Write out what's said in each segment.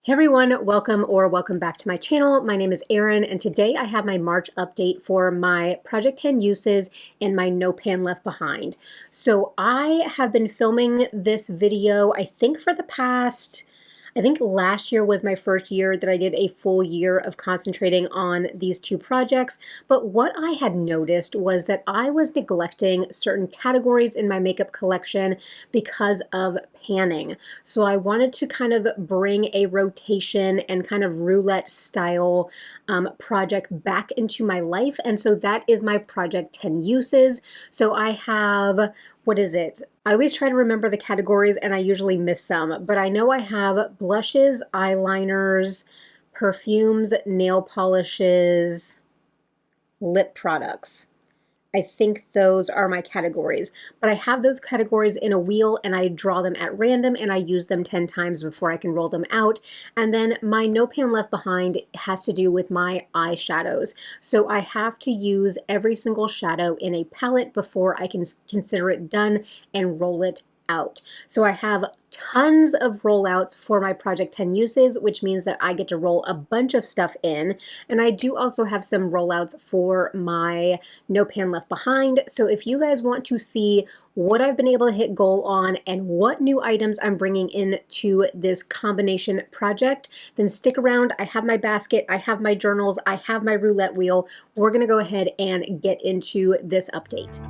Hey everyone, welcome back to my channel. My name is Erin and today I have my March update for my Project 10 uses and my No Pan Left Behind. So I have been filming this video, I think last year was my first year that I did a full year of concentrating on these two projects, but what I had noticed was that I was neglecting certain categories in my makeup collection because of panning. So I wanted to kind of bring a rotation and kind of roulette style project back into my life, and so that is my Project 10 uses. So I have, what is it? I always try to remember the categories and I usually miss some, but I know I have blushes, eyeliners, perfumes, nail polishes, lip products. I think those are my categories, but I have those categories in a wheel and I draw them at random and I use them 10 times before I can roll them out. And then my No Pan Left Behind has to do with my eyeshadows. So I have to use every single shadow in a palette before I can consider it done and roll it out. So I have tons of rollouts for my Project 10 uses, which means that I get to roll a bunch of stuff in. And I do also have some rollouts for my No Pan Left Behind. So if you guys want to see what I've been able to hit goal on and what new items I'm bringing into this combination project, then stick around. I have my basket, I have my journals, I have my roulette wheel. We're gonna go ahead and get into this update.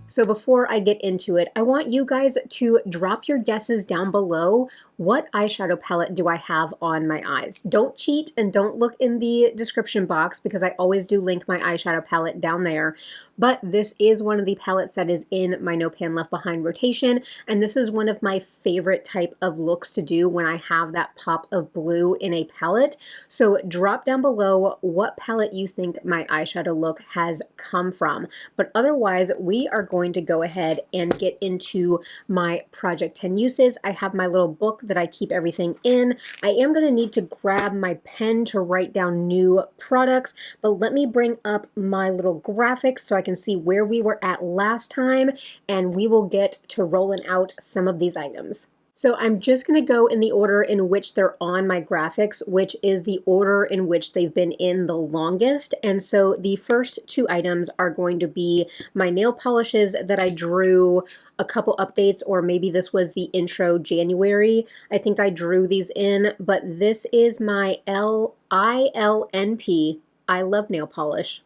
So before I get into it, I want you guys to drop your guesses down below. What eyeshadow palette do I have on my eyes? Don't cheat and don't look in the description box because I always do link my eyeshadow palette down there. But this is one of the palettes that is in my No Pan Left Behind rotation, and this is one of my favorite type of looks to do when I have that pop of blue in a palette. So drop down below what palette you think my eyeshadow look has come from. But otherwise, we are going to go ahead and get into my Project 10 uses. I have my little book that I keep everything in. I am going to need to grab my pen to write down new products, but let me bring up my little graphics so I can see where we were at last time, and we will get to rolling out some of these items. So I'm just going to go in the order in which they're on my graphics, which is the order in which they've been in the longest. And so the first two items are going to be my nail polishes that I drew a couple updates, or maybe this was the intro January. I think I drew these in, but this is my ILNP, I love nail polish.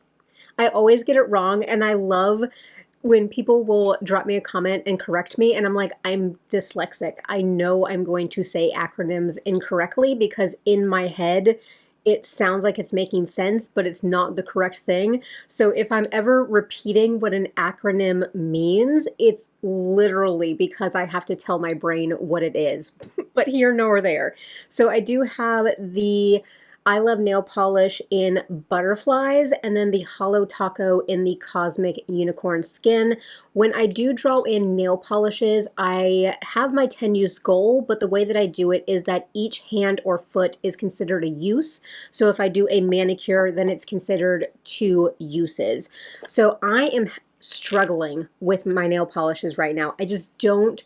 I always get it wrong, and I love when people will drop me a comment and correct me, and I'm like, I'm dyslexic. I know I'm going to say acronyms incorrectly because in my head, it sounds like it's making sense, but it's not the correct thing. So if I'm ever repeating what an acronym means, it's literally because I have to tell my brain what it is, but here nor there. So I do have the I Love Nail Polish in Butterflies, and then the Hollow Taco in the Cosmic Unicorn Skin. When I do draw in nail polishes, I have my 10 use goal, but the way that I do it is that each hand or foot is considered a use. So if I do a manicure, then it's considered 2 uses. So I am struggling with my nail polishes right now. I just don't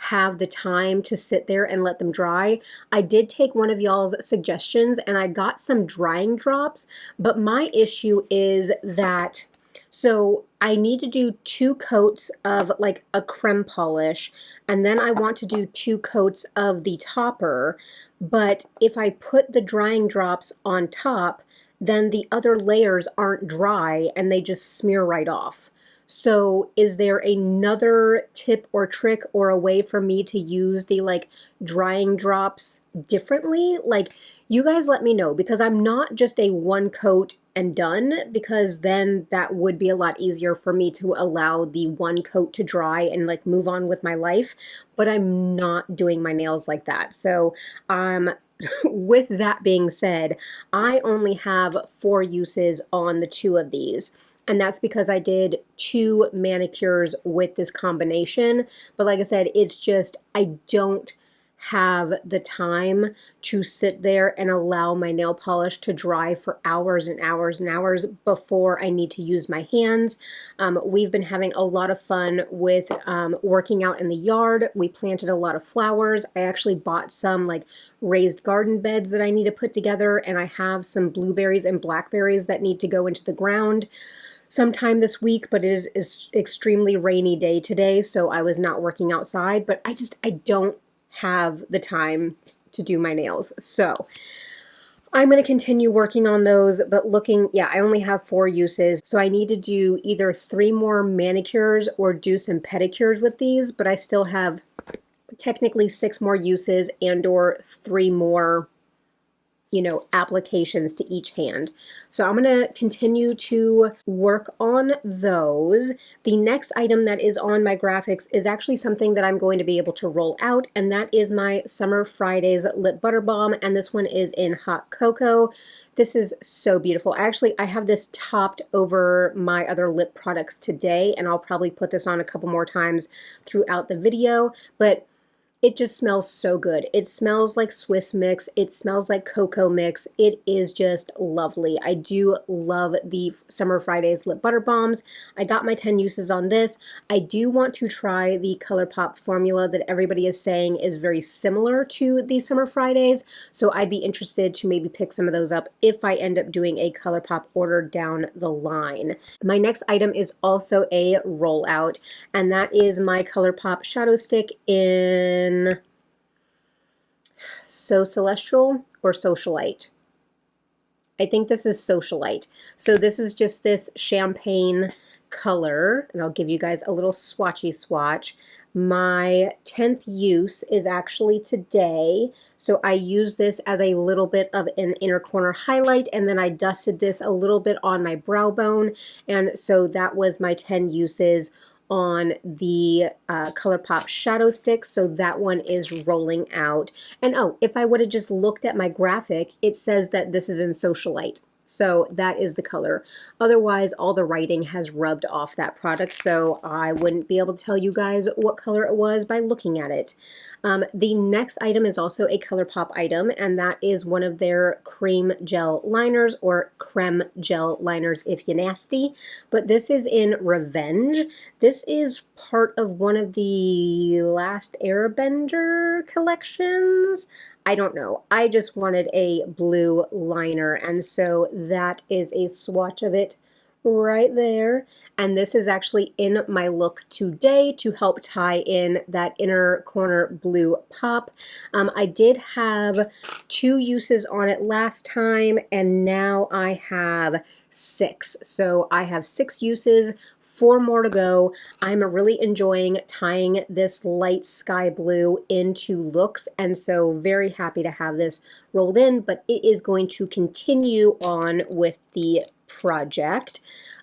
have the time to sit there and let them dry. I did take one of y'all's suggestions and I got some drying drops, but my issue is that, so I need to do 2 coats of like a creme polish, and then I want to do 2 coats of the topper, but if I put the drying drops on top, then the other layers aren't dry and they just smear right off. So is there another tip or trick or a way for me to use the like drying drops differently? Like, you guys let me know, because I'm not just a 1 coat and done, because then that would be a lot easier for me to allow the 1 coat to dry and like move on with my life, but I'm not doing my nails like that. So with that being said, I only have 4 uses on the 2 of these. And that's because I did 2 manicures with this combination. But like I said, it's just, I don't have the time to sit there and allow my nail polish to dry for hours and hours and hours before I need to use my hands. We've been having a lot of fun with working out in the yard. We planted a lot of flowers. I actually bought some like raised garden beds that I need to put together, and I have some blueberries and blackberries that need to go into the ground sometime this week, but it is extremely rainy day today, so I was not working outside, but I don't have the time to do my nails. So I'm going to continue working on those, but I only have 4 uses, so I need to do either 3 more manicures or do some pedicures with these, but I still have technically 6 more uses and or 3 more applications to each hand. So I'm going to continue to work on those. The next item that is on my graphics is actually something that I'm going to be able to roll out, and that is my Summer Fridays Lip Butter Balm, and this one is in Hot Cocoa. This is so beautiful. Actually, I have this topped over my other lip products today, and I'll probably put this on a couple more times throughout the video, but it just smells so good. It smells like Swiss mix. It smells like cocoa mix. It is just lovely. I do love the Summer Fridays Lip Butter Balms. I got my 10 uses on this. I do want to try the ColourPop formula that everybody is saying is very similar to the Summer Fridays, so I'd be interested to maybe pick some of those up if I end up doing a ColourPop order down the line. My next item is also a rollout, and that is my ColourPop Shadow Stick in So Celestial or Socialite. I think this is Socialite. So this is just this champagne color, and I'll give you guys a little swatchy swatch. My 10th use is actually today, so I use this as a little bit of an inner corner highlight, and then I dusted this a little bit on my brow bone, and so that was my 10 uses on the ColourPop Shadow Stick, so that one is rolling out. And oh, if I would have just looked at my graphic, it says that this is in Socialite. So that is the color. Otherwise, all the writing has rubbed off that product, so I wouldn't be able to tell you guys what color it was by looking at it. The next item is also a ColourPop item, and that is one of their cream gel liners, or creme gel liners if you nasty. But this is in Revenge. This is part of one of the Last Airbender collections. I don't know. I just wanted a blue liner, and so that is a swatch of it right there. And this is actually in my look today to help tie in that inner corner blue pop. I did have 2 uses on it last time, and now I have 6. So I have 6 uses, 4 more to go. I'm really enjoying tying this light sky blue into looks, and so very happy to have this rolled in, but it is going to continue on with the project.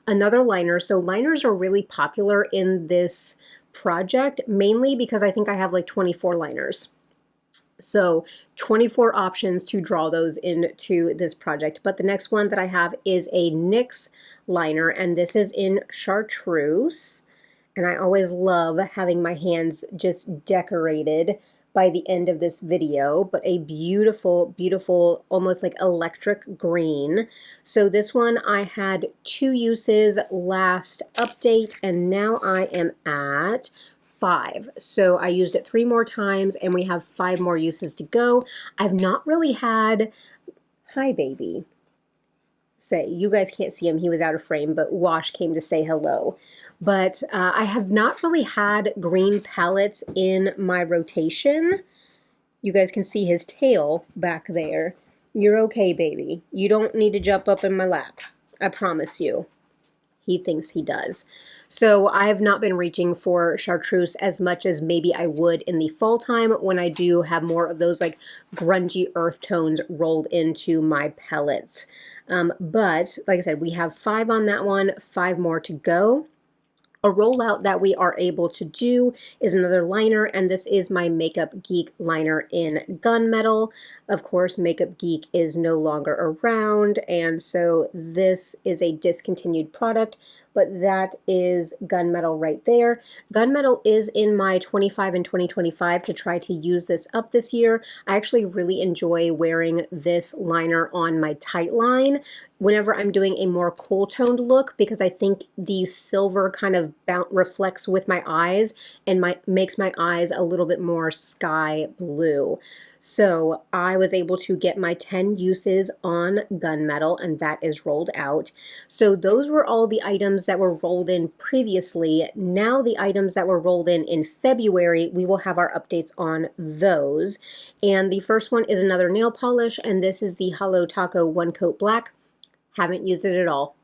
Another liner. So liners are really popular in this project, mainly because I think I have like 24 liners. So 24 options to draw those into this project. But the next one that I have is a NYX liner, and this is in Chartreuse. And I always love having my hands just decorated by the end of this video, but a beautiful, beautiful, almost like electric green. So this one I had 2 uses last update, and now I am at 5. So I used it 3 more times, and we have 5 more uses to go. I've not really had, hi baby, say, you guys can't see him, he was out of frame, but Wash came to say hello. But I have not really had green palettes in my rotation. You guys can see his tail back there. You're okay, baby. You don't need to jump up in my lap. I promise you. He thinks he does. So I have not been reaching for Chartreuse as much as maybe I would in the fall time when I do have more of those like grungy earth tones rolled into my palettes. But like I said, we have 5 on that one, 5 more to go. A rollout that we are able to do is another liner, and this is my Makeup Geek liner in Gunmetal. Of course, Makeup Geek is no longer around, and so this is a discontinued product. but that is Gunmetal right there. Gunmetal is in my 25 and 2025 to try to use this up this year. I actually really enjoy wearing this liner on my tight line whenever I'm doing a more cool toned look, because I think the silver kind of reflects with my eyes and makes my eyes a little bit more sky blue. So I was able to get my 10 uses on Gunmetal, and that is rolled out. So those were all the items that were rolled in previously. Now the items that were rolled in February, we will have our updates on those. And the first one is another nail polish, and this is the Holo Taco One Coat Black. Haven't used it at all.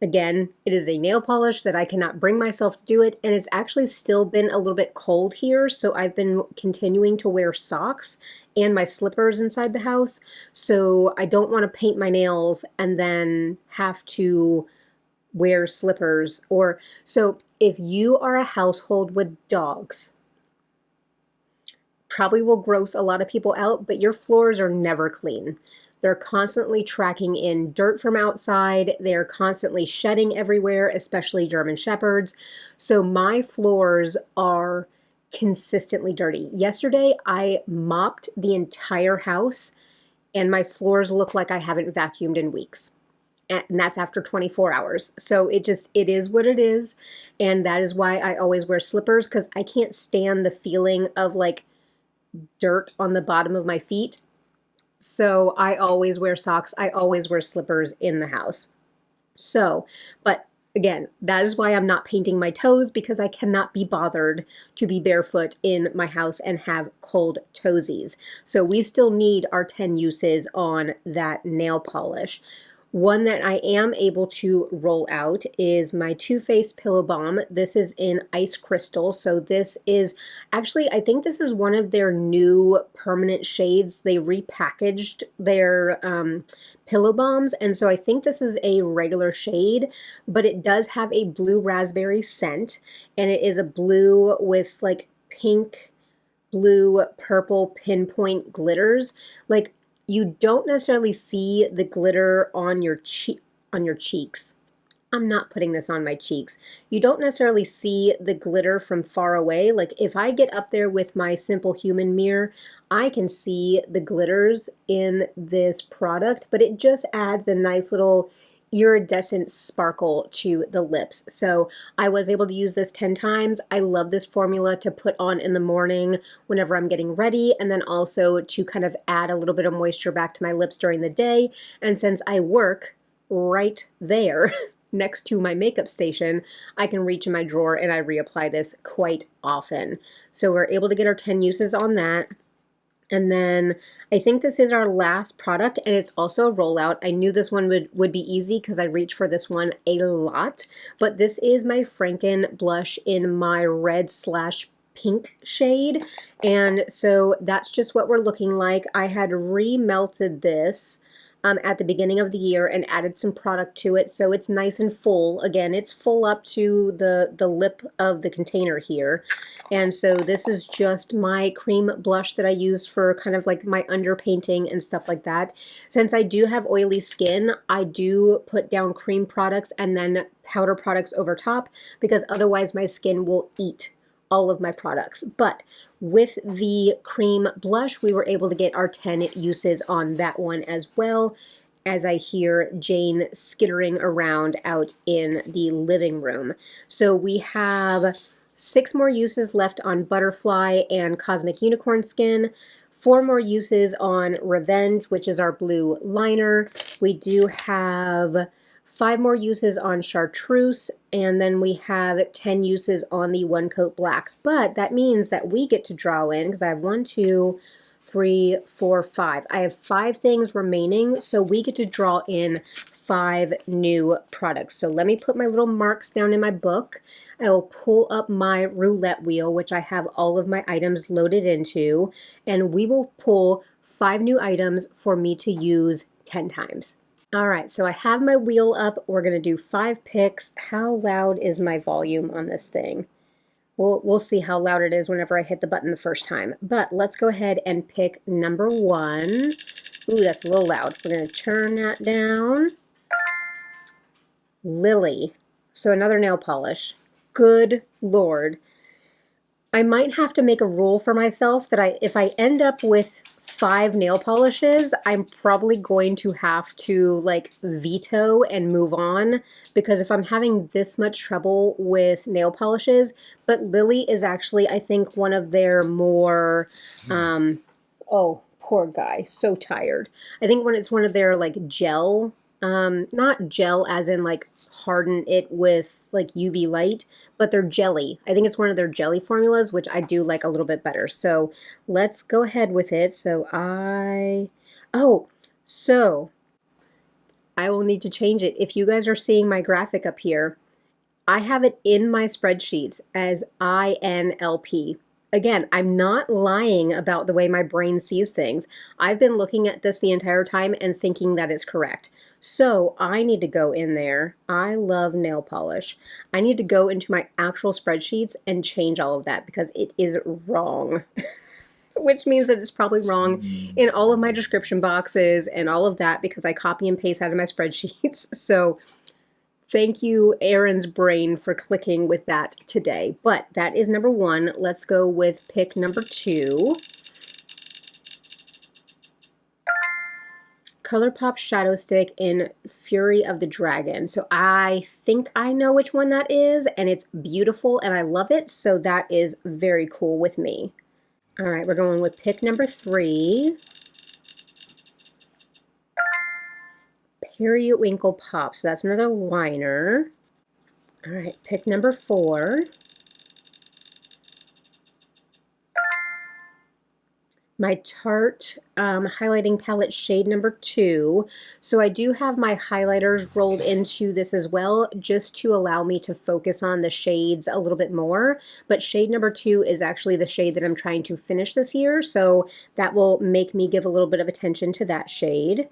Again, it is a nail polish that I cannot bring myself to do it, and it's actually still been a little bit cold here, so I've been continuing to wear socks and my slippers inside the house, so I don't want to paint my nails and then have to wear slippers. So if you are a household with dogs, probably will gross a lot of people out, but your floors are never clean. They're constantly tracking in dirt from outside. They're constantly shedding everywhere, especially German Shepherds. So my floors are consistently dirty. Yesterday, I mopped the entire house and my floors look like I haven't vacuumed in weeks. And that's after 24 hours. So it is what it is. And that is why I always wear slippers, because I can't stand the feeling of like dirt on the bottom of my feet. So I always wear socks. I always wear slippers in the house. So, but again, that is why I'm not painting my toes, because I cannot be bothered to be barefoot in my house and have cold toesies. So we still need our 10 uses on that nail polish. One that I am able to roll out is my Too Faced Pillow Balm. This is in Ice Crystal. So this is actually, I think this is one of their new permanent shades. They repackaged their pillow balms. And so I think this is a regular shade, but it does have a blue raspberry scent. And it is a blue with like pink, blue, purple pinpoint glitters. Like, you don't necessarily see the glitter on your cheeks. I'm not putting this on my cheeks. You don't necessarily see the glitter from far away. Like if I get up there with my Simple Human mirror, I can see the glitters in this product, but it just adds a nice little iridescent sparkle to the lips. So I was able to use this 10 times. I love this formula to put on in the morning whenever I'm getting ready, and then also to kind of add a little bit of moisture back to my lips during the day. And since I work right there next to my makeup station, I can reach in my drawer and I reapply this quite often. So we're able to get our 10 uses on that. And then I think this is our last product, and it's also a rollout. I knew this one would be easy because I reach for this one a lot, but this is my Franken blush in my red/pink shade. And so that's just what we're looking like. I had remelted this at the beginning of the year and added some product to it, so it's nice and full. Again, it's full up to the lip of the container here. And so this is just my cream blush that I use for kind of like my underpainting and stuff like that. Since I do have oily skin, I do put down cream products and then powder products over top, because otherwise my skin will eat all of my products. But with the cream blush, we were able to get our 10 uses on that one as well, as I hear Jane skittering around out in the living room. So we have 6 more uses left on Butterfly and Cosmic Unicorn Skin, 4 more uses on Revenge, which is our blue liner. We do have 5 more uses on Chartreuse, and then we have 10 uses on the One Coat Black. But that means that we get to draw in, because I have 1, 2, 3, 4, 5. I have 5 things remaining, so we get to draw in 5 new products. So let me put my little marks down in my book. I will pull up my roulette wheel, which I have all of my items loaded into, and we will pull 5 new items for me to use 10 times. All right, so I have my wheel up. We're going to do 5 picks. How loud is my volume on this thing? We'll see how loud it is whenever I hit the button the first time. But let's go ahead and pick number 1. Ooh, that's a little loud. We're going to turn that down. Lily. So another nail polish. Good Lord. I might have to make a rule for myself that if I end up with 5 nail polishes, I'm probably going to have to like veto and move on, because if I'm having this much trouble with nail polishes, but Lily is actually, I think, one of their more, oh, poor guy, so tired. I think when it's one of their like gel, not gel as in like harden it with like UV light, but they're jelly. I think it's one of their jelly formulas, which I do like a little bit better. So let's go ahead with it. So I will need to change it. If you guys are seeing my graphic up here, I have it in my spreadsheets as INLP. Again, I'm not lying about the way my brain sees things. I've been looking at this the entire time and thinking that it's correct. So I need to go in there. I love nail polish. I need to go into my actual spreadsheets and change all of that because it is wrong. Which means that it's probably wrong in all of my description boxes and all of that because I copy and paste out of my spreadsheets. So thank you, Aaron's brain, for clicking with that today. But that is number 1. Let's go with pick number 2. ColourPop Shadow Stick in Fury of the Dragon. So I think I know which one that is, and it's beautiful, and I love it, so that is very cool with me. All right, we're going with pick number 3. Periwinkle Pop. So that's another liner. All right, pick number 4. My Tarte highlighting palette shade number 2. So I do have my highlighters rolled into this as well, just to allow me to focus on the shades a little bit more. But shade number 2 is actually the shade that I'm trying to finish this year, so that will make me give a little bit of attention to that shade.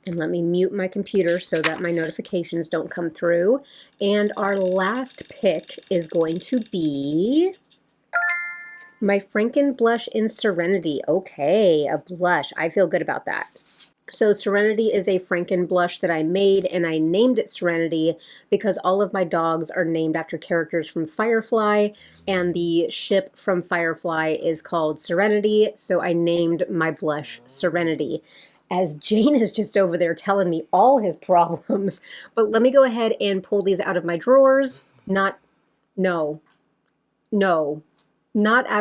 And let me mute my computer so that my notifications don't come through. And our last pick is going to be my Franken blush in Serenity. Okay, a blush. I feel good about that. So Serenity is a Franken blush that I made, and I named it Serenity because all of my dogs are named after characters from Firefly, and the ship from Firefly is called Serenity, so I named my blush Serenity. As Jane is just over there telling me all his problems. But let me go ahead and pull these out of my drawers. Not out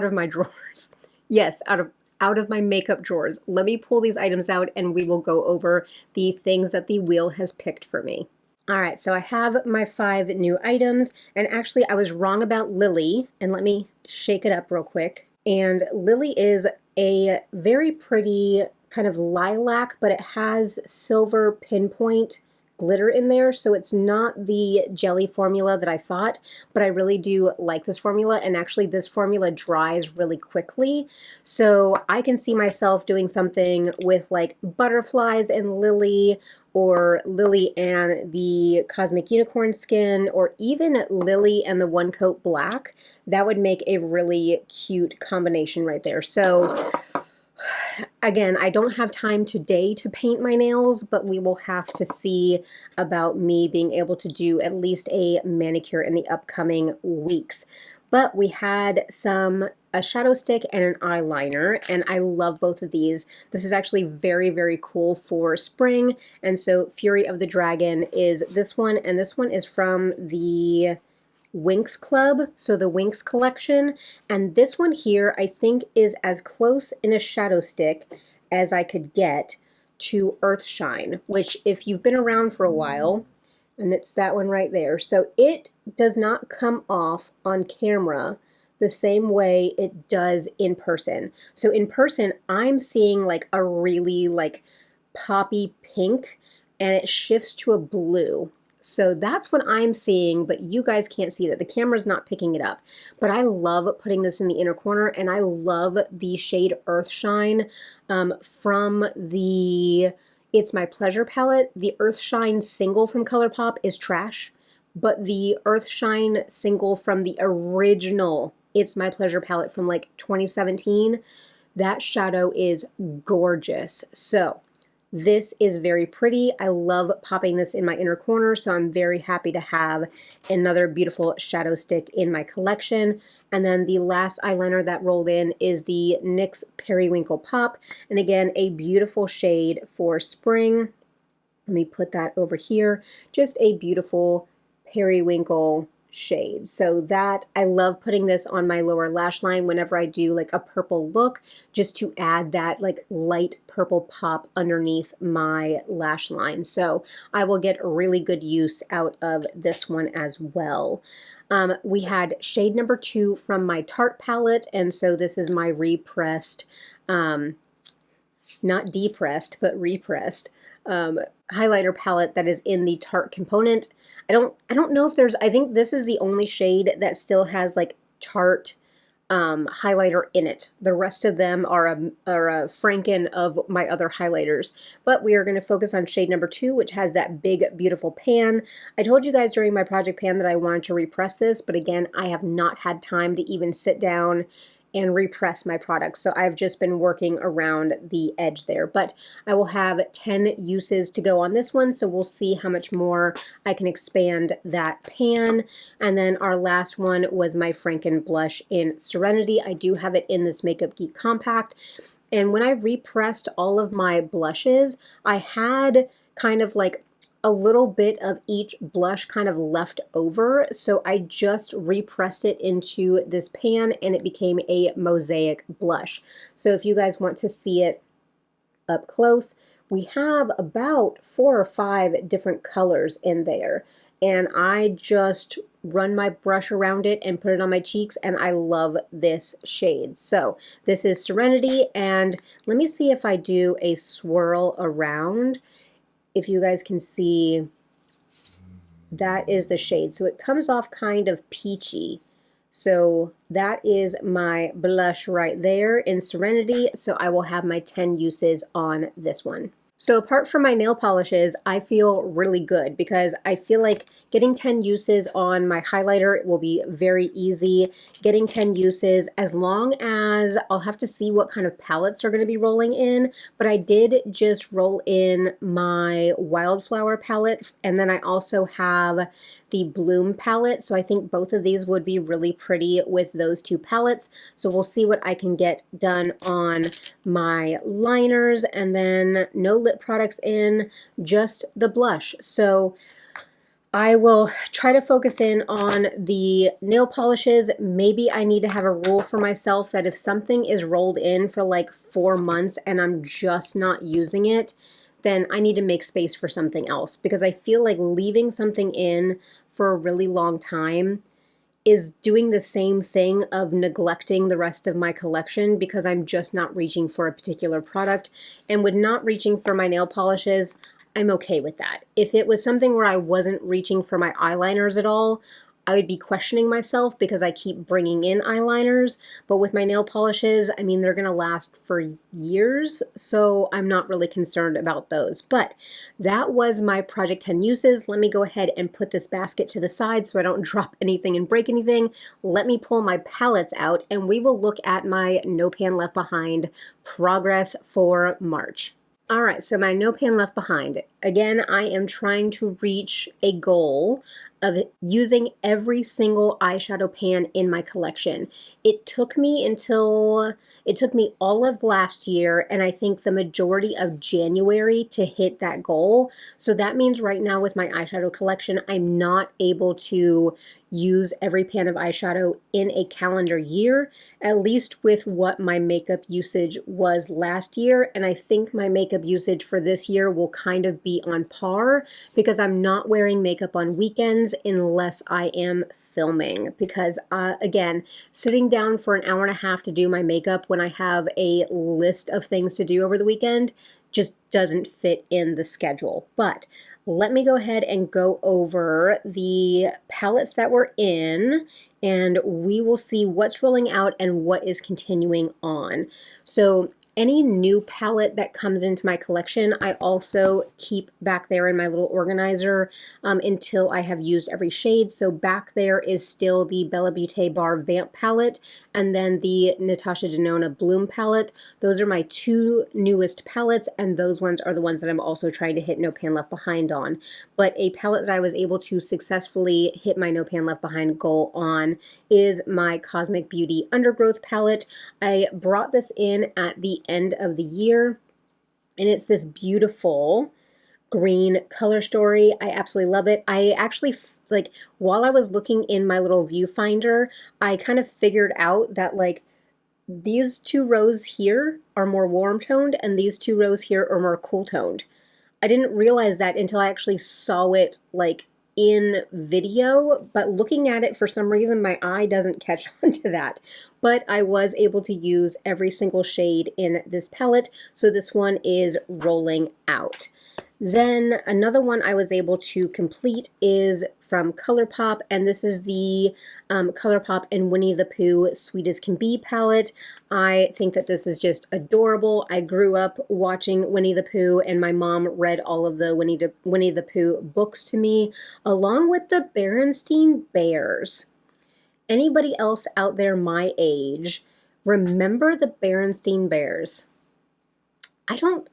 of my drawers. Yes, out of my makeup drawers. Let me pull these items out and we will go over the things that the wheel has picked for me. All right, so I have my 5 new items, and actually I was wrong about Lily, and let me shake it up real quick. And Lily is a very pretty kind of lilac, but it has silver pinpoint glitter in there, so it's not the jelly formula that I thought, but I really do like this formula, and actually this formula dries really quickly, so I can see myself doing something with like butterflies and Lily, or Lily and the Cosmic Unicorn Skin, or even Lily and the One Coat Black. That would make a really cute combination right there. So again, I don't have time today to paint my nails, but we will have to see about me being able to do at least a manicure in the upcoming weeks. But we had a shadow stick and an eyeliner, and I love both of these. This is actually very, very cool for spring, and so Fury of the Dragon is this one, and this one is from the Winx Club, so the Winx collection, and this one here I think is as close in a shadow stick as I could get to Earthshine, which if you've been around for a while, and it's that one right there, so it does not come off on camera the same way it does in person. So in person I'm seeing like a really like poppy pink, and it shifts to a blue. So that's what I'm seeing, but you guys can't see that. The camera's not picking it up. But I love putting this in the inner corner, and I love the shade Earthshine from the It's My Pleasure palette. The Earthshine single from ColourPop is trash, but the Earthshine single from the original It's My Pleasure palette from like 2017, that shadow is gorgeous. So This is very pretty. I love popping this in my inner corner, so I'm very happy to have another beautiful shadow stick in my collection. And then the last eyeliner that rolled in is the NYX Periwinkle Pop, and again, a beautiful shade for spring. Let me put that over here. Just a beautiful periwinkle shade. So that, I love putting this on my lower lash line whenever I do like a purple look, just to add that like light purple pop underneath my lash line. So I will get really good use out of this one as well. We had shade number 2 from my Tarte palette, and so this is my repressed, not depressed, but repressed highlighter palette that is in the Tarte component. I don't know if there's, I think this is the only shade that still has like Tarte highlighter in it. The rest of them are a Franken of my other highlighters. But we are going to focus on shade number 2, which has that big, beautiful pan. I told you guys during my project pan that I wanted to repress this, but again, I have not had time to even sit down and repress my products. So I've just been working around the edge there. But I will have 10 uses to go on this one, so we'll see how much more I can expand that pan. And then our last one was my Franken blush in Serenity. I do have it in this Makeup Geek compact. And when I repressed all of my blushes, I had kind of like a little bit of each blush kind of left over, so I just repressed it into this pan and it became a mosaic blush. So if you guys want to see it up close, we have about 4 or 5 different colors in there, and I just run my brush around it and put it on my cheeks, and I love this shade. So this is Serenity, and let me see if I do a swirl around. If you guys can see, that is the shade. So it comes off kind of peachy. So that is my blush right there in Serenity. So I will have my 10 uses on this one. So apart from my nail polishes, I feel really good because I feel like getting 10 uses on my highlighter will be very easy. Getting 10 uses, as long as I'll have to see what kind of palettes are going to be rolling in, but I did just roll in my Wildflower palette, and then I also have the Bloom palette, so I think both of these would be really pretty with those 2 palettes. So we'll see what I can get done on my liners, and then no lip products in, just the blush. So I will try to focus in on the nail polishes. Maybe I need to have a rule for myself that if something is rolled in for like 4 months and I'm just not using it, then I need to make space for something else, because I feel like leaving something in for a really long time is doing the same thing of neglecting the rest of my collection because I'm just not reaching for a particular product. And with not reaching for my nail polishes, I'm okay with that. If it was something where I wasn't reaching for my eyeliners at all, I would be questioning myself because I keep bringing in eyeliners. But with my nail polishes, I mean, they're going to last for years, so I'm not really concerned about those. But that was my Project 10 uses. Let me go ahead and put this basket to the side so I don't drop anything and break anything. Let me pull my palettes out, and we will look at my No Pan Left Behind progress for March. All right, so my No Pan Left Behind. Again, I am trying to reach a goal of using every single eyeshadow pan in my collection. It took me all of last year, and I think the majority of January to hit that goal. So that means right now with my eyeshadow collection, I'm not able to use every pan of eyeshadow in a calendar year, at least with what my makeup usage was last year. And I think my makeup usage for this year will kind of be on par because I'm not wearing makeup on weekends unless I am filming, because again, sitting down for an hour and a half to do my makeup when I have a list of things to do over the weekend just doesn't fit in the schedule. But let me go ahead and go over the palettes that we're in, and we will see what's rolling out and what is continuing on. So Any new palette that comes into my collection, I also keep back there in my little organizer until I have used every shade. So back there is still the Bella Beauty Bar Vamp palette and then the Natasha Denona Bloom palette. Those are my two newest palettes, and those ones are the ones that I'm also trying to hit No Pan Left Behind on. But a palette that I was able to successfully hit my No Pan Left Behind goal on is my Cosmic Beauty Undergrowth palette. I brought this in at the end of the year, and it's this beautiful green color story. I absolutely love it. I actually, like, while I was looking in my little viewfinder, I kind of figured out that, like, these two rows here are more warm toned and these two rows here are more cool toned. I didn't realize that until I actually saw it, like, in video, but looking at it, for some reason my eye doesn't catch on to that. But I was able to use every single shade in this palette, so this one is rolling out. Then another one I was able to complete is from ColourPop, and this is the ColourPop and Winnie the Pooh Sweet as Can Be palette. I think that this is just adorable. I grew up watching Winnie the Pooh, and my mom read all of the Winnie the Pooh books to me, along with the Berenstain Bears. Anybody else out there my age remember the Berenstain Bears? I don't,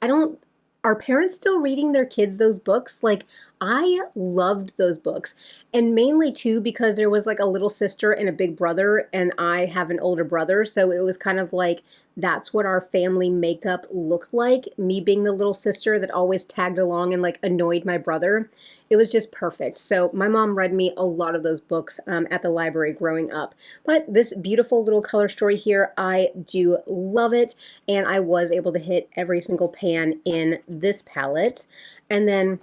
are parents still reading their kids those books? Like, I loved those books, and mainly too because there was like a little sister and a big brother, and I have an older brother, so it was kind of like that's what our family makeup looked like, me being the little sister that always tagged along and like annoyed my brother. It was just perfect. So my mom read me a lot of those books at the library growing up. But this beautiful little color story here, I do love it, and I was able to hit every single pan in this palette. And then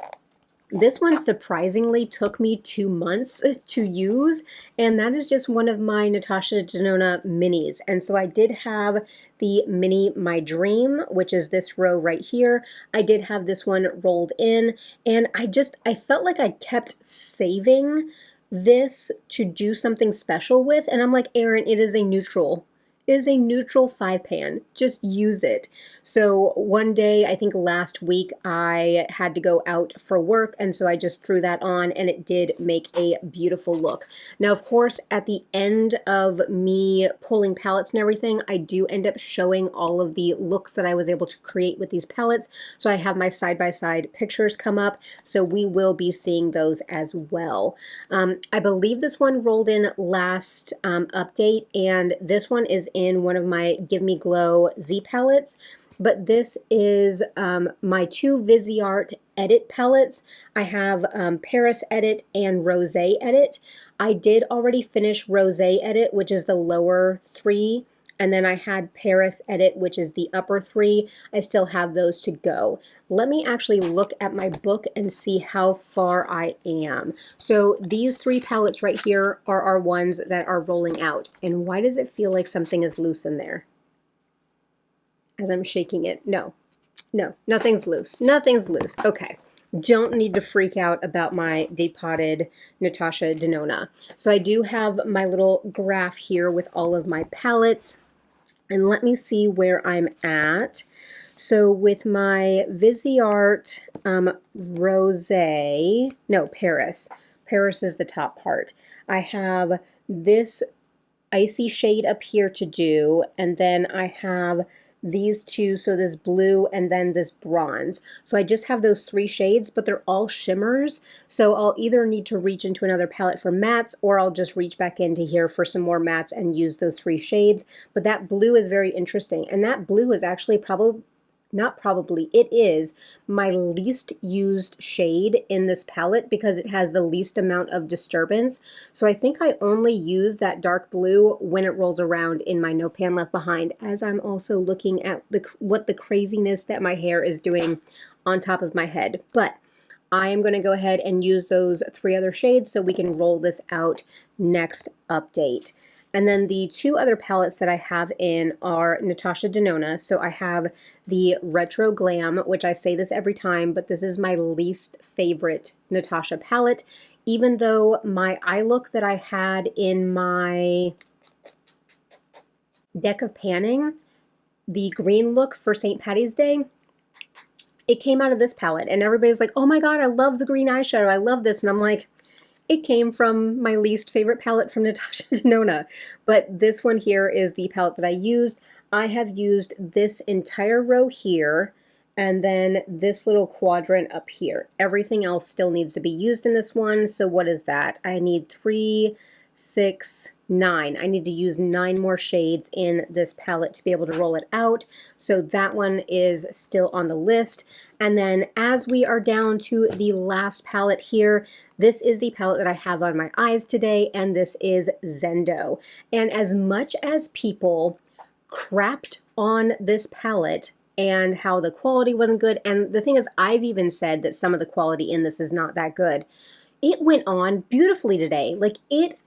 this one surprisingly took me 2 months to use, and that is just one of my Natasha Denona minis. And so I did have the mini My Dream, which is this row right here. I did have this one rolled in, and I felt like I kept saving this to do something special with, and I'm like, Erin, it is a neutral. It is a neutral 5-pan. Just use it. So one day, I think last week, I had to go out for work, and so I just threw that on, and it did make a beautiful look. Now, of course, at the end of me pulling palettes and everything, I do end up showing all of the looks that I was able to create with these palettes. So I have my side-by-side pictures come up, so we will be seeing those as well. I believe this one rolled in last update, and this one is in one of my Give Me Glow Z palettes, but this is my two Viseart Edit palettes. I have Paris Edit and Rosé Edit. I did already finish Rosé Edit, which is the lower 3, and then I had Paris Edit, which is the upper 3. I still have those to go. Let me actually look at my book and see how far I am. So these 3 palettes right here are our ones that are rolling out. And why does it feel like something is loose in there? As I'm shaking it. No, nothing's loose. Nothing's loose. Okay. Don't need to freak out about my depotted Natasha Denona. So I do have my little graph here with all of my palettes. And let me see where I'm at. So with my Viseart Rosé, no, Paris. Paris is the top part. I have this icy shade up here to do, and then I have these two, so this blue and then this bronze. So I just have those 3 shades, but they're all shimmers, so I'll either need to reach into another palette for mattes, or I'll just reach back into here for some more mattes and use those 3 shades. But that blue is very interesting, and that blue is actually it is my least used shade in this palette because it has the least amount of disturbance. So I think I only use that dark blue when it rolls around in my No Pan Left Behind, as I'm also looking at what the craziness that my hair is doing on top of my head. But I am going to go ahead and use those 3 other shades so we can roll this out next update. And then the 2 other palettes that I have in are Natasha Denona. So I have the Retro Glam, which I say this every time, but this is my least favorite Natasha palette, even though my eye look that I had in my deck of panning the green look for St. Patty's Day, it came out of this palette. And everybody's like, oh my God, I love the green eyeshadow. I love this. And I'm like, it came from my least favorite palette from Natasha Denona. But this one here is the palette that I used. I have used this entire row here, and then this little quadrant up here. Everything else still needs to be used in this one. So what is that? I need 3, 6, 9. I need to use 9 more shades in this palette to be able to roll it out. So that one is still on the list. And then as we are down to the last palette here, this is the palette that I have on my eyes today, and this is Zendo. And as much as people crapped on this palette and how the quality wasn't good, and the thing is, I've even said that some of the quality in this is not that good, it went on beautifully today. Like, it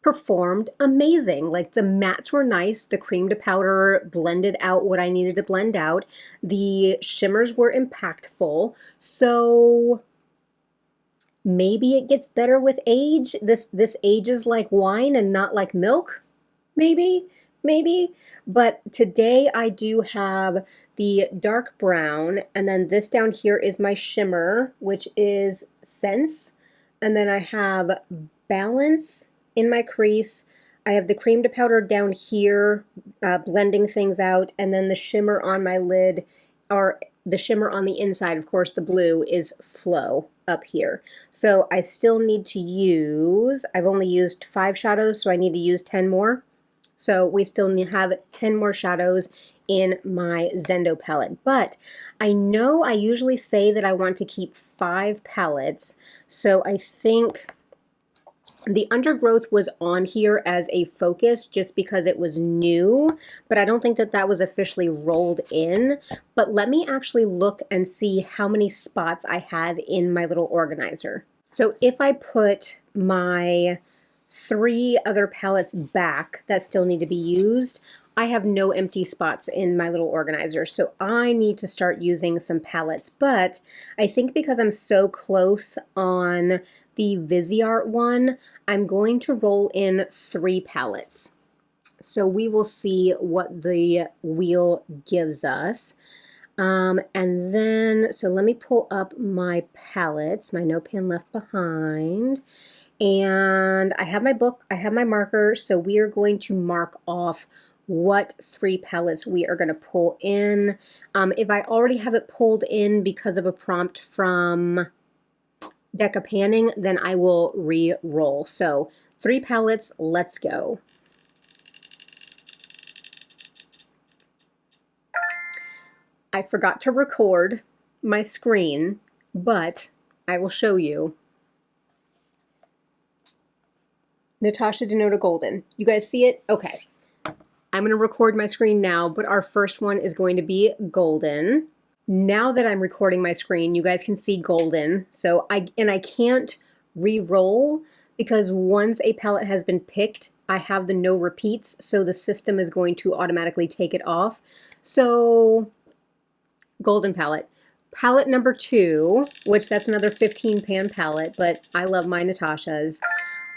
performed amazing. Like, the mattes were nice, the cream to powder blended out what I needed to blend out, the shimmers were impactful, so maybe it gets better with age. This ages like wine and not like milk, maybe. But today I do have the dark brown, and then this down here is my shimmer, which is Sense, and then I have Balance in my crease. I have the cream to powder down here, blending things out, and then the shimmer on my lid, or the shimmer on the inside, of course, the blue, is Flow up here. So I still need to use, I've only used 5 shadows, so I need to use 10 more. So we still have 10 more shadows in my Zendo palette. But I know I usually say that I want to keep 5 palettes, so I think the Undergrowth was on here as a focus just because it was new, but I don't think that that was officially rolled in. But let me actually look and see how many spots I have in my little organizer. So if I put my 3 other palettes back that still need to be used, I have no empty spots in my little organizer, so I need to start using some palettes. But I think because I'm so close on the Viseart one, I'm going to roll in 3 palettes. So we will see what the wheel gives us. And then, so let me pull up my palettes, my No Pan Left Behind. And I have my book, I have my marker, so we are going to mark off what 3 palettes we are going to pull in. If I already have it pulled in because of a prompt from Deca Panning, then I will re-roll. So 3 palettes, let's go. I forgot to record my screen, but I will show you. Natasha Denona Golden. You guys see it? Okay. I'm going to record my screen now, but our first one is going to be Golden. Now that I'm recording my screen, you guys can see Golden. So I can't re-roll because once a palette has been picked, I have the no repeats, so the system is going to automatically take it off. So Golden palette. Palette number 2, which that's another 15 pan palette, but I love my Natasha's.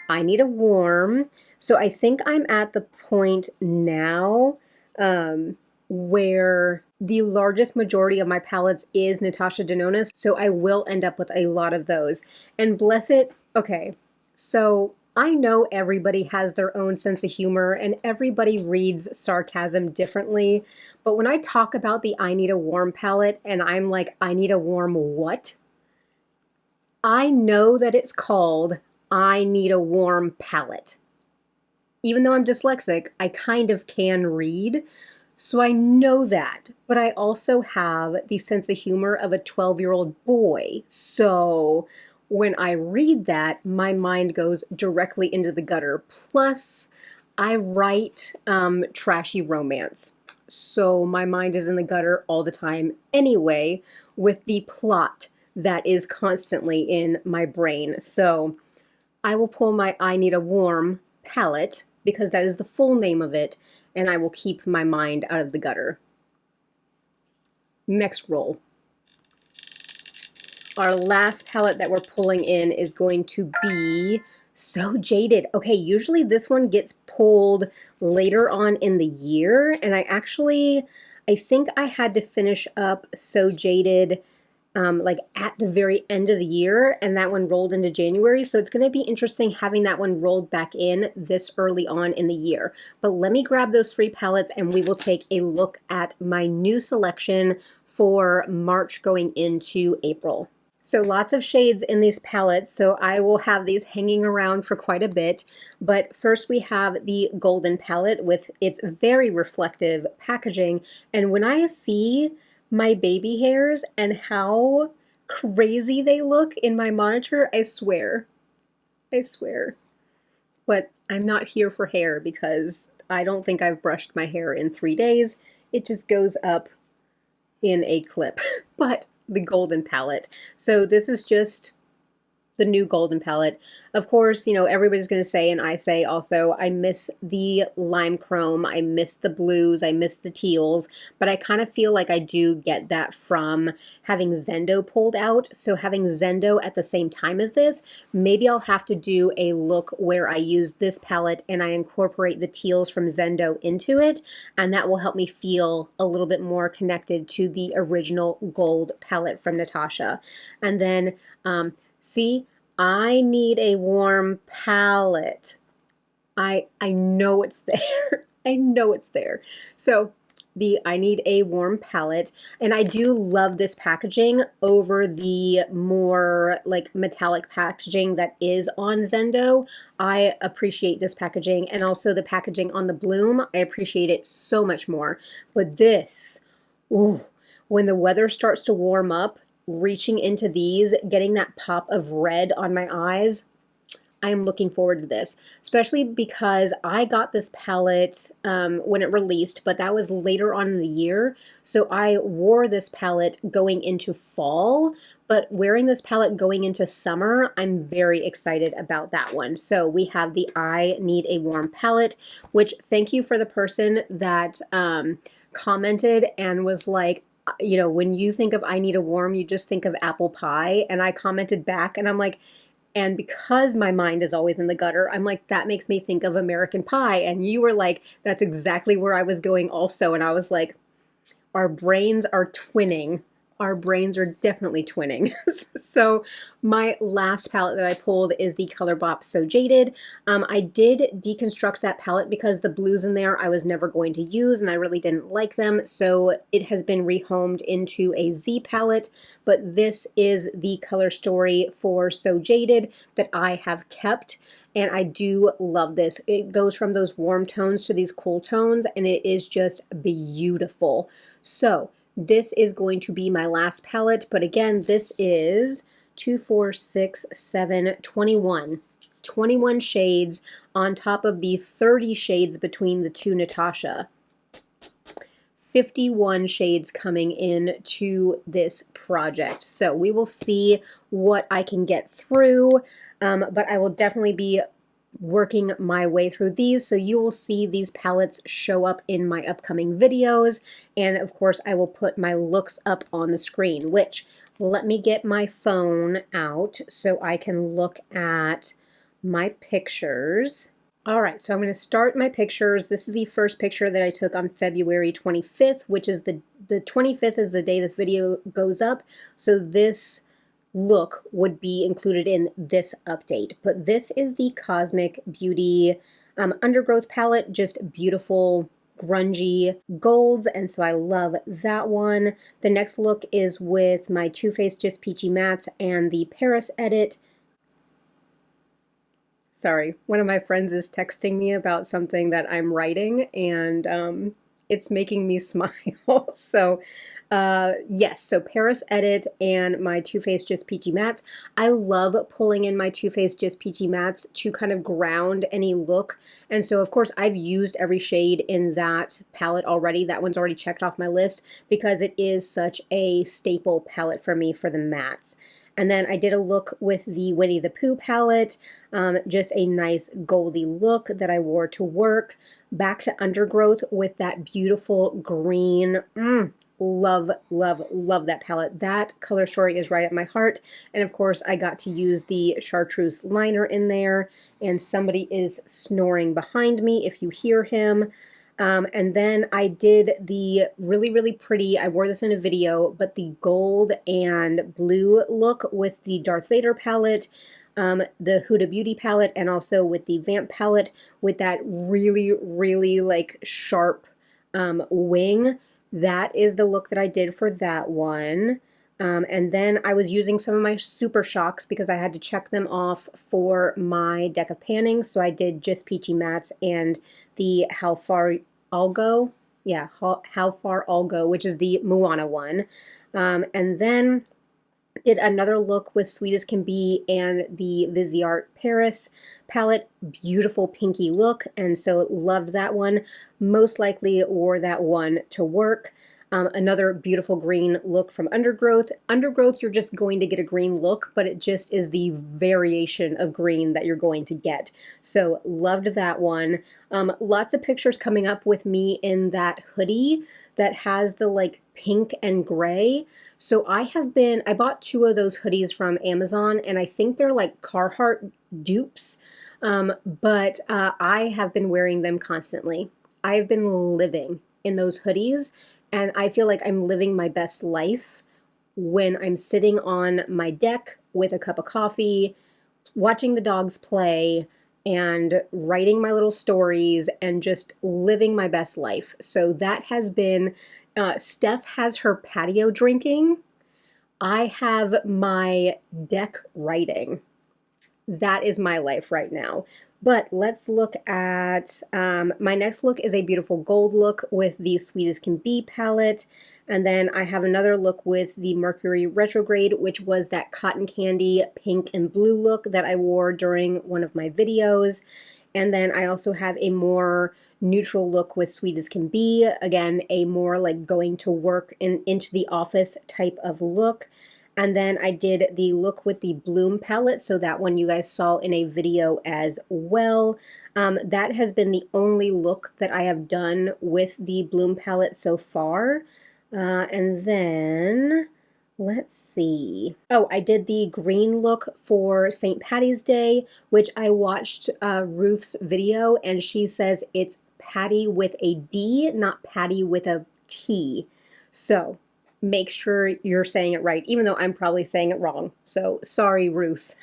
I Need a Warm. So I think I'm at the point now where the largest majority of my palettes is Natasha Denona's, so I will end up with a lot of those. And bless it, okay, so I know everybody has their own sense of humor and everybody reads sarcasm differently, but when I talk about the I Need a Warm palette and I'm like, I need a warm what? I know that it's called I Need a Warm palette. Even though I'm dyslexic, I kind of can read, so I know that. But I also have the sense of humor of a 12-year-old boy. So when I read that, my mind goes directly into the gutter. Plus, I write trashy romance. So my mind is in the gutter all the time anyway, with the plot that is constantly in my brain. So I will pull my I Need a Warm palette, because that is the full name of it, and I will keep my mind out of the gutter. Next roll. Our last palette that we're pulling in is going to be So Jaded. Okay, usually this one gets pulled later on in the year, and I actually, I think I had to finish up So Jaded like at the very end of the year, and that one rolled into January. So it's going to be interesting having that one rolled back in this early on in the year. But let me grab those 3 palettes and we will take a look at my new selection for March going into April. So lots of shades in these palettes, so I will have these hanging around for quite a bit. But first we have the Golden palette with its very reflective packaging. And when I see my baby hairs and how crazy they look in my monitor, I swear. But I'm not here for hair because I don't think I've brushed my hair in 3 days. It just goes up in a clip. But the Golden palette. So this is just the new Golden palette. Of course, you know, everybody's going to say, and I say also, I miss the lime chrome, I miss the blues, I miss the teals, but I kind of feel like I do get that from having Zendo pulled out. So having Zendo at the same time as this, maybe I'll have to do a look where I use this palette and I incorporate the teals from Zendo into it, and that will help me feel a little bit more connected to the original gold palette from Natasha. And then, see, I need a warm palette. I know it's there. I know it's there. So I need a warm palette, and I do love this packaging over the more like metallic packaging that is on Zendo. I appreciate this packaging, and also the packaging on the Bloom. I appreciate it so much more. But this, ooh, when the weather starts to warm up, reaching into these, getting that pop of red on my eyes, I am looking forward to this, especially because I got this palette when it released, but that was later on in the year. So I wore this palette going into fall, but wearing this palette going into summer, I'm very excited about that one. So we have the I Need a Warm palette, which thank you for the person that commented and was like, you know, when you think of I Need a Warm, you just think of apple pie. And I commented back and I'm like, and because my mind is always in the gutter, I'm like, that makes me think of American Pie. And you were like, that's exactly where I was going also. And I was like, our brains are twinning. Our brains are definitely twinning. So my last palette that I pulled is the ColourPop So Jaded. I did deconstruct that palette because the blues in there I was never going to use and I really didn't like them. So it has been rehomed into a Z palette, but this is the color story for So Jaded that I have kept. And I do love this. It goes from those warm tones to these cool tones, and it is just beautiful. So this is going to be my last palette, but again, this is 2, 4, 6, 7, 21. 21 shades on top of the 30 shades between the two Natasha. 51 shades coming in to this project. So we will see what I can get through, but I will definitely be working my way through these, so you will see these palettes show up in my upcoming videos, and of course I will put my looks up on the screen, which, let me get my phone out so I can look at my pictures. Alright, so I'm going to start my pictures. This is the first picture that I took on February 25th, which is the 25th is the day this video goes up, so this look would be included in this update. But this is the Cosmic Beauty Undergrowth palette, just beautiful grungy golds, and so I love that one. The next look is with my Too Faced Just Peachy Mattes and the Paris Edit. Sorry, one of my friends is texting me about something that I'm writing, and it's making me smile. So yes, so Paris Edit and my Too Faced Just Peachy Mattes. I love pulling in my Too Faced Just Peachy Mattes to kind of ground any look. And so of course I've used every shade in that palette already. That one's already checked off my list because it is such a staple palette for me for the mattes. And then I did a look with the Winnie the Pooh palette, just a nice goldy look that I wore to work. Back to Undergrowth with that beautiful green. Love, love, love that palette. That color story is right at my heart. And of course, I got to use the Chartreuse liner in there. And somebody is snoring behind me if you hear him. And then I did the really, really pretty, I wore this in a video, but the gold and blue look with the Darth Vader palette, the Huda Beauty palette, and also with the Vamp palette with that really, really like sharp wing. That is the look that I did for that one. And then I was using some of my Super Shocks because I had to check them off for my deck of panning. So I did just Peachy Mattes and the How Far I'll Go. Yeah, How Far I'll Go, which is the Moana one. And then did another look with Sweet as Can Be and the Viseart Paris palette. Beautiful pinky look, and so loved that one. Most likely wore that one to work. Another beautiful green look from Undergrowth. Undergrowth, you're just going to get a green look, but it just is the variation of green that you're going to get. So loved that one. Lots of pictures coming up with me in that hoodie that has the like pink and gray. So I bought 2 of those hoodies from Amazon, and I think they're like Carhartt dupes, but I have been wearing them constantly. I've been living in those hoodies, and I feel like I'm living my best life when I'm sitting on my deck with a cup of coffee, watching the dogs play, and writing my little stories and just living my best life. So that has been, Steph has her patio drinking. I have my deck writing. That is my life right now. But let's look at, my next look is a beautiful gold look with the Sweet as Can Be palette. And then I have another look with the Mercury Retrograde, which was that cotton candy pink and blue look that I wore during one of my videos. And then I also have a more neutral look with Sweet as Can Be. Again, a more like going to work into the office type of look. And then I did the look with the Bloom palette, so that one you guys saw in a video as well. That has been the only look that I have done with the Bloom palette so far. And then, let's see. Oh, I did the green look for St. Patty's Day, which I watched Ruth's video, and she says it's Patty with a D, not Patty with a T. So make sure you're saying it right, even though I'm probably saying it wrong. So sorry, Ruth,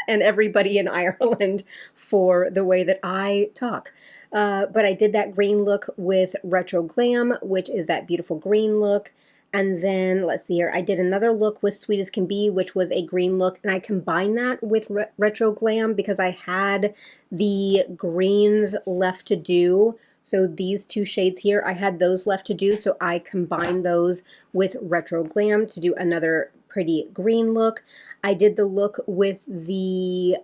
and everybody in Ireland for the way that I talk. But I did that green look with Retro Glam, which is that beautiful green look. And then, let's see here, I did another look with Sweet as Can Be, which was a green look, and I combined that with Retro Glam because I had the greens left to do. So these 2 shades here, I had those left to do, so I combined those with Retro Glam to do another pretty green look. I did the look with the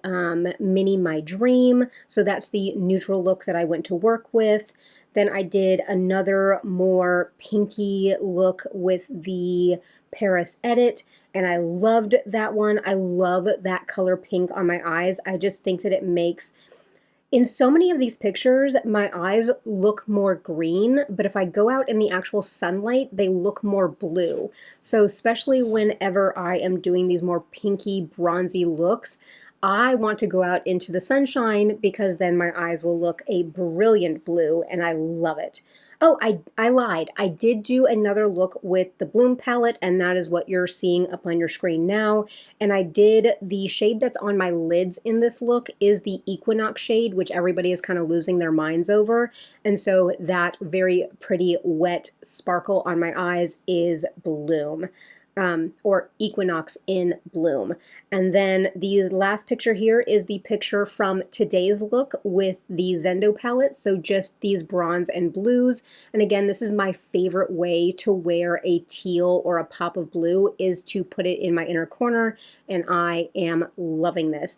Mini My Dream, so that's the neutral look that I went to work with. Then I did another more pinky look with the Paris Edit, and I loved that one. I love that color pink on my eyes. I just think that it makes, in so many of these pictures, my eyes look more green, but if I go out in the actual sunlight, they look more blue. So especially whenever I am doing these more pinky, bronzy looks, I want to go out into the sunshine because then my eyes will look a brilliant blue, and I love it. Oh, I lied. I did do another look with the Bloom palette, and that is what you're seeing up on your screen now. And I did, the shade that's on my lids in this look is the Equinox shade, which everybody is kind of losing their minds over. And so that very pretty wet sparkle on my eyes is Bloom. Or Equinox in Bloom. And then the last picture here is the picture from today's look with the Zendo palette, so just these bronze and blues. And again, this is my favorite way to wear a teal or a pop of blue, is to put it in my inner corner, and I am loving this.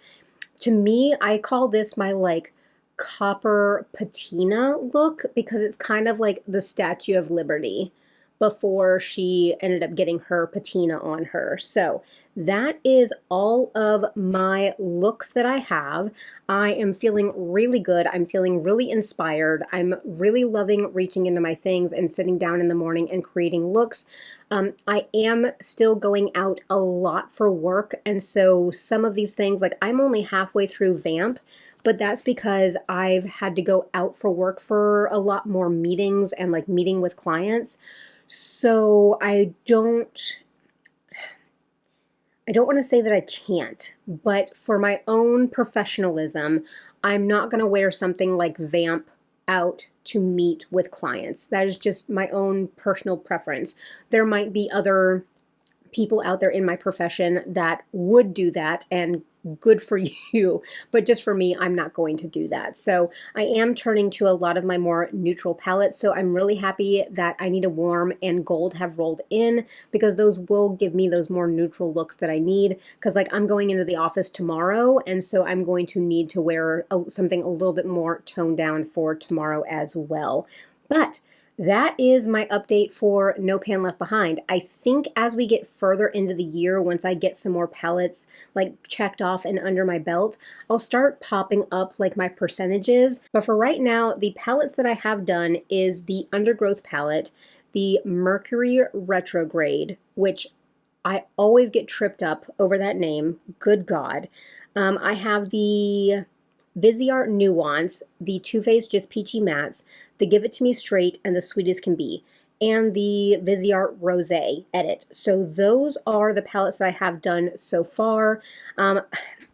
To me, I call this my like copper patina look because it's kind of like the Statue of Liberty before she ended up getting her patina on her. So that is all of my looks that I have. I am feeling really good. I'm feeling really inspired. I'm really loving reaching into my things and sitting down in the morning and creating looks. I am still going out a lot for work, and so some of these things, like I'm only halfway through Vamp, but that's because I've had to go out for work for a lot more meetings and like meeting with clients. So I don't want to say that I can't, but for my own professionalism, I'm not going to wear something like Vamp out to meet with clients. That is just my own personal preference. There might be other people out there in my profession that would do that, and good for you, but just for me, I'm not going to do that. So I am turning to a lot of my more neutral palettes, so I'm really happy that I Need a Warm and Gold have rolled in, because those will give me those more neutral looks that I need, because like I'm going into the office tomorrow, and so I'm going to need to wear something a little bit more toned down for tomorrow as well. But that is my update for No Pan Left Behind. I think as we get further into the year, once I get some more palettes like checked off and under my belt, I'll start popping up like my percentages. But for right now, the palettes that I have done is the Undergrowth palette, the Mercury Retrograde, which I always get tripped up over that name. Good God. I have the Viseart Nuance, the Too Faced Just Peachy Mattes, the Give It To Me Straight, and the Sweet As Can Be, and the Viseart Rosé Edit. So those are the palettes that I have done so far.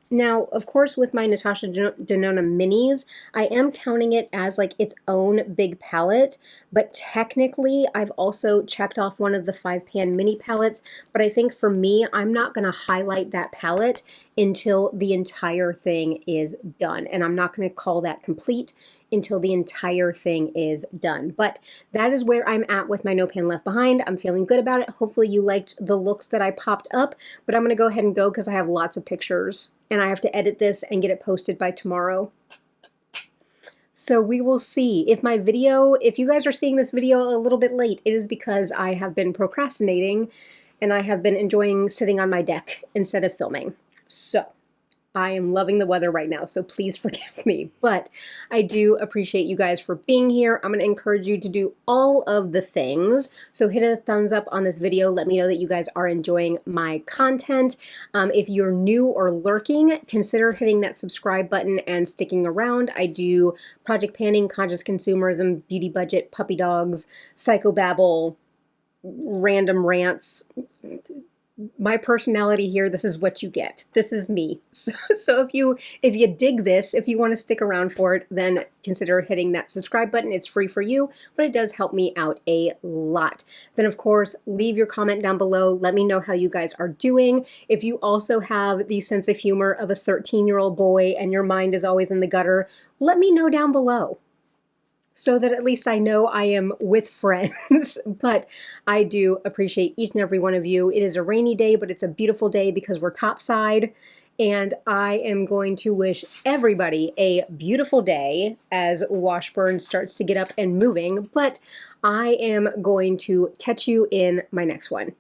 Now, of course, with my Natasha Denona minis, I am counting it as like its own big palette, but technically I've also checked off one of the 5-pan mini palettes, but I think for me, I'm not going to highlight that palette until the entire thing is done, and I'm not going to call that complete until the entire thing is done. But that is where I'm at with my No Pan Left Behind. I'm feeling good about it. Hopefully you liked the looks that I popped up, but I'm going to go ahead and go because I have lots of pictures and I have to edit this and get it posted by tomorrow. So we will see. If you guys are seeing this video a little bit late, it is because I have been procrastinating and I have been enjoying sitting on my deck instead of filming. So I am loving the weather right now, so please forgive me. But I do appreciate you guys for being here. I'm going to encourage you to do all of the things. So hit a thumbs up on this video. Let me know that you guys are enjoying my content. If you're new or lurking, consider hitting that subscribe button and sticking around. I do project panning, conscious consumerism, beauty budget, puppy dogs, psychobabble, random rants. My personality here, this is what you get. This is me. So if you dig this, if you want to stick around for it, then consider hitting that subscribe button. It's free for you, but it does help me out a lot. Then of course, leave your comment down below. Let me know how you guys are doing. If you also have the sense of humor of a 13-year-old boy and your mind is always in the gutter, let me know down below, so that at least I know I am with friends. But I do appreciate each and every one of you. It is a rainy day, but it's a beautiful day because we're topside. And I am going to wish everybody a beautiful day as Washburn starts to get up and moving. But I am going to catch you in my next one.